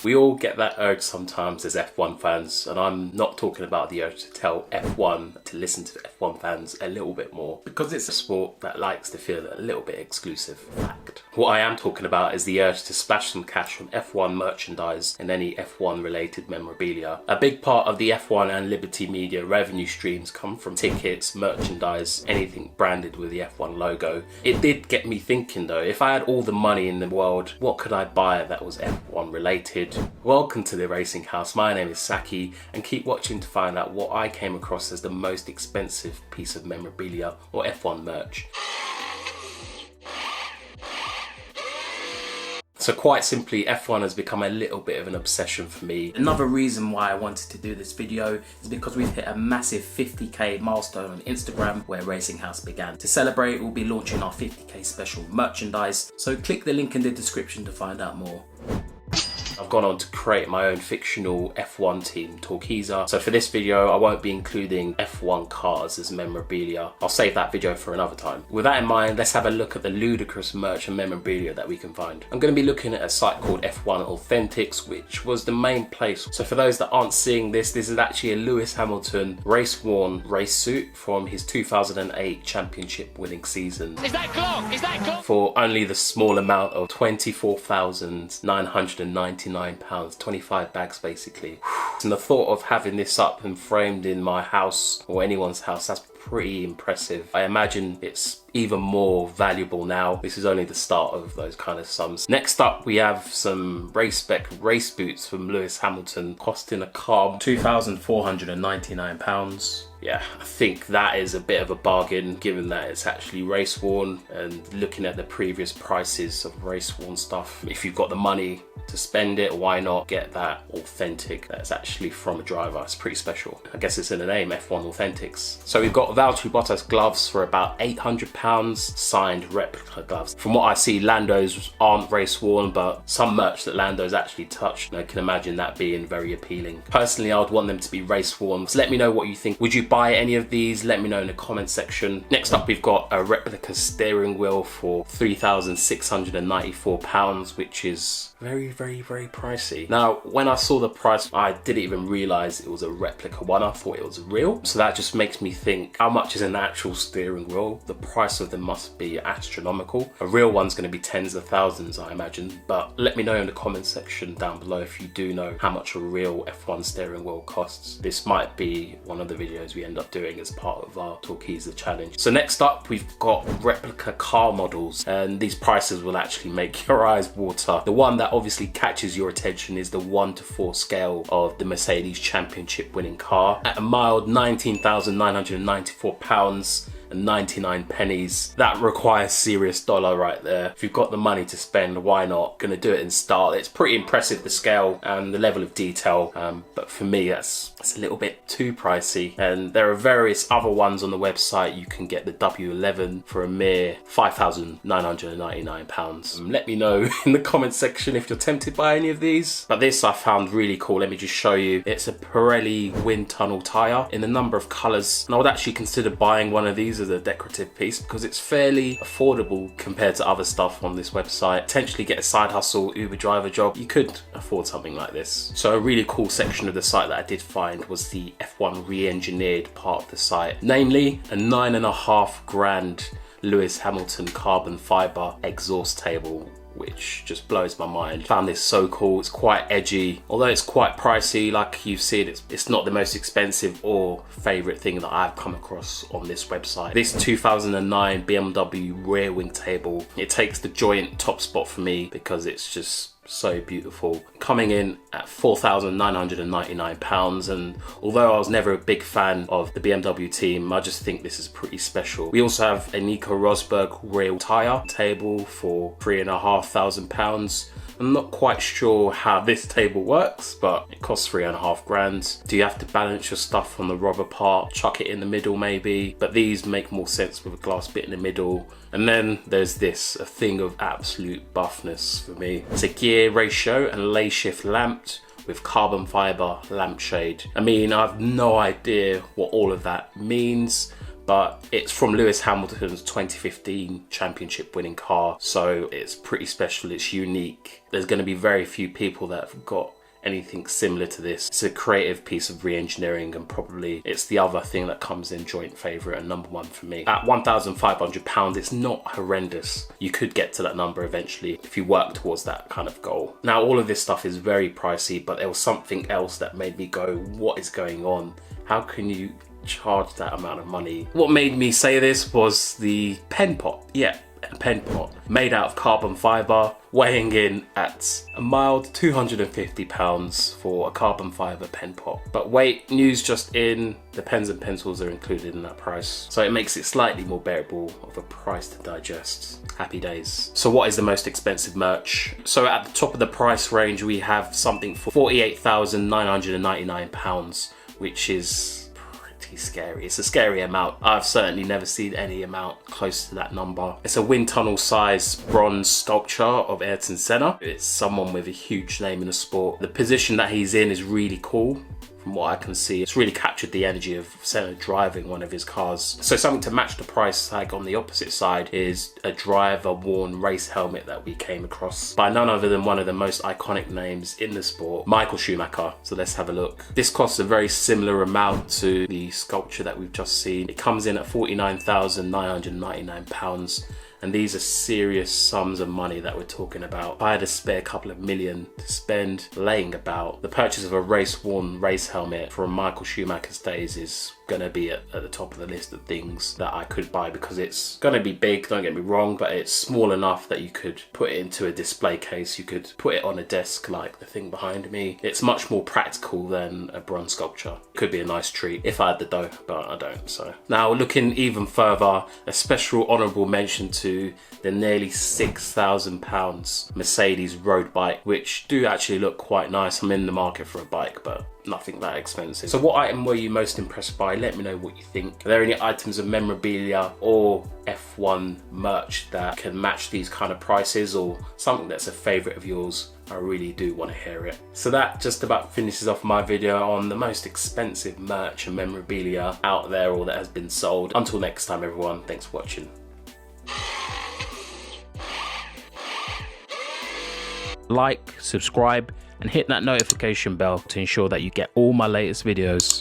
We all get that urge sometimes as F1 fans, and I'm not talking about the urge to tell F1 to listen to F1 fans a little bit more, because it's a sport that likes to feel a little bit exclusive. Fact. What I am talking about is the urge to splash some cash on F1 merchandise and any F1 related memorabilia. A big part of the F1 and Liberty Media revenue streams come from tickets, merchandise, anything branded with the F1 logo. It did get me thinking though, if I had all the money in the world, what could I buy that was F1 related? Welcome to the Racing House. My name is Sakki, and keep watching to find out what I came across as the most expensive piece of memorabilia or F1 merch. So quite simply, F1 has become a little bit of an obsession for me. Another reason why I wanted to do this video is because we've hit a massive 50k milestone on Instagram where Racing House began. To celebrate, we'll be launching our 50k special merchandise, so click the link in the description to find out more. I've gone on to create my own fictional F1 team, though.If. So for this video, I won't be including F1 cars as memorabilia. I'll save that video for another time. With that in mind, let's have a look at the ludicrous merch and memorabilia that we can find. I'm going to be looking at a site called F1 Authentics, which was the main place. So for those that aren't seeing this is actually a Lewis Hamilton race-worn race suit from his 2008 championship winning season. Is that clock? Is that clock? For only the small amount of £24,999. £25, 25 bags basically. And the thought of having this up and framed in my house or anyone's house, that's pretty impressive. I imagine it's even more valuable now. This is only the start of those kind of sums. Next up, we have some race spec race boots from Lewis Hamilton, costing a calm £2,499. Yeah, I think that is a bit of a bargain given that it's actually race worn, and looking at the previous prices of race worn stuff, if you've got the money to spend it, why not get that authentic that's actually from a driver? It's pretty special. I guess it's in the name, F1 Authentics. So we've got Valtteri Bottas gloves for about £800, signed replica gloves. From what I see, Lando's aren't race worn, but some merch that Lando's actually touched, I can imagine that being very appealing. Personally, I would want them to be race worn. So let me know what you think. Would you buy any of these? Let me know in the comment section. Next up, we've got a replica steering wheel for £3,694, which is very pricey. Now, when I saw the price, I didn't even realize it was a replica one. I thought it was real. So that just makes me think, how much is an actual steering wheel? The price of them must be astronomical. A real one's going to be tens of thousands, I imagine. But let me know in the comment section down below if you do know how much a real F1 steering wheel costs. This might be one of the videos we end up doing as part of our though.If challenge. So next up, we've got replica car models, and these prices will actually make your eyes water. The one that obviously catches your attention is the 1 to 4 scale of the Mercedes championship winning car at a mild £19,994 and 99 pennies. That requires serious dollar right there. If you've got the money to spend, why not? Gonna do it in style. It's pretty impressive, the scale and the level of detail, but for me that's a little bit too pricey. And there are various other ones on the website. You can get the W11 for a mere £5,999. Let me know in the comment section if you're tempted by any of these. But this I found really cool. Let me just show you. It's a Pirelli wind tunnel tyre in a number of colours, and I would actually consider buying one of these as a decorative piece because it's fairly affordable compared to other stuff on this website. Potentially get a side hustle, Uber driver job, you could afford something like this. So a really cool section of the site that I did find was the F1 re-engineered part of the site, namely a £9,500 Lewis Hamilton carbon fibre exhaust table, which just blows my mind. Found this so cool. It's quite edgy, although it's quite pricey. Like you've seen, it's not the most expensive or favorite thing that I've come across on this website. This 2009 BMW rear wing table, it takes the joint top spot for me because it's just so beautiful. Coming in at £4,999, and although I was never a big fan of the BMW team, I just think this is pretty special. We also have a Nico Rosberg rail tyre table for £3,500. I'm not quite sure how this table works, but it costs £3,500. Do you have to balance your stuff on the rubber part, chuck it in the middle maybe? But these make more sense with a glass bit in the middle. And then there's this, a thing of absolute buffness for me. It's a gear ratio and lay shift lamped with carbon fibre lampshade. I mean, I have no idea what all of that means, but it's from Lewis Hamilton's 2015 championship winning car, so it's pretty special, it's unique. There's going to be very few people that have got anything similar to this. It's a creative piece of re-engineering, and probably it's the other thing that comes in joint favourite and number one for me. At £1,500, it's not horrendous. You could get to that number eventually if you work towards that kind of goal. Now, all of this stuff is very pricey, but there was something else that made me go, what is going on? How can you charge that amount of money? What made me say this was the pen pot. Yeah, a pen pot made out of carbon fibre, weighing in at a mild £250 for a carbon fibre pen pot. But wait, news just in, the pens and pencils are included in that price, so it makes it slightly more bearable of a price to digest. Happy days. So what is the most expensive merch? So at the top of the price range, we have something for £48,999, which is scary. It's a scary amount. I've certainly never seen any amount close to that number. It's a wind tunnel size bronze sculpture of Ayrton Senna. It's someone with a huge name in the sport. The position that he's in is really cool. From what I can see, it's really captured the energy of Senna driving one of his cars. So something to match the price tag on the opposite side is a driver worn race helmet that we came across by none other than one of the most iconic names in the sport, Michael Schumacher. So let's have a look. This costs a very similar amount to the sculpture that we've just seen. It comes in at £49,999. And these are serious sums of money that we're talking about. If I had a spare couple of million to spend laying about, the purchase of a race-worn race helmet from Michael Schumacher's days is going to be at the top of the list of things that I could buy, because it's going to be big, don't get me wrong, but it's small enough that you could put it into a display case, you could put it on a desk like the thing behind me. It's much more practical than a bronze sculpture. Could be a nice treat if I had the dough, but I don't. So now, looking even further, a special honourable mention to the nearly £6,000 Mercedes road bike, which do actually look quite nice. I'm in the market for a bike, but nothing that expensive. So what item were you most impressed by? Let me know what you think. Are there any items of memorabilia or F1 merch that can match these kind of prices, or something that's a favourite of yours? I really do want to hear it. So that just about finishes off my video on the most expensive merch and memorabilia out there, or that has been sold. Until next time, everyone, thanks for watching. Like, subscribe, and hit that notification bell to ensure that you get all my latest videos.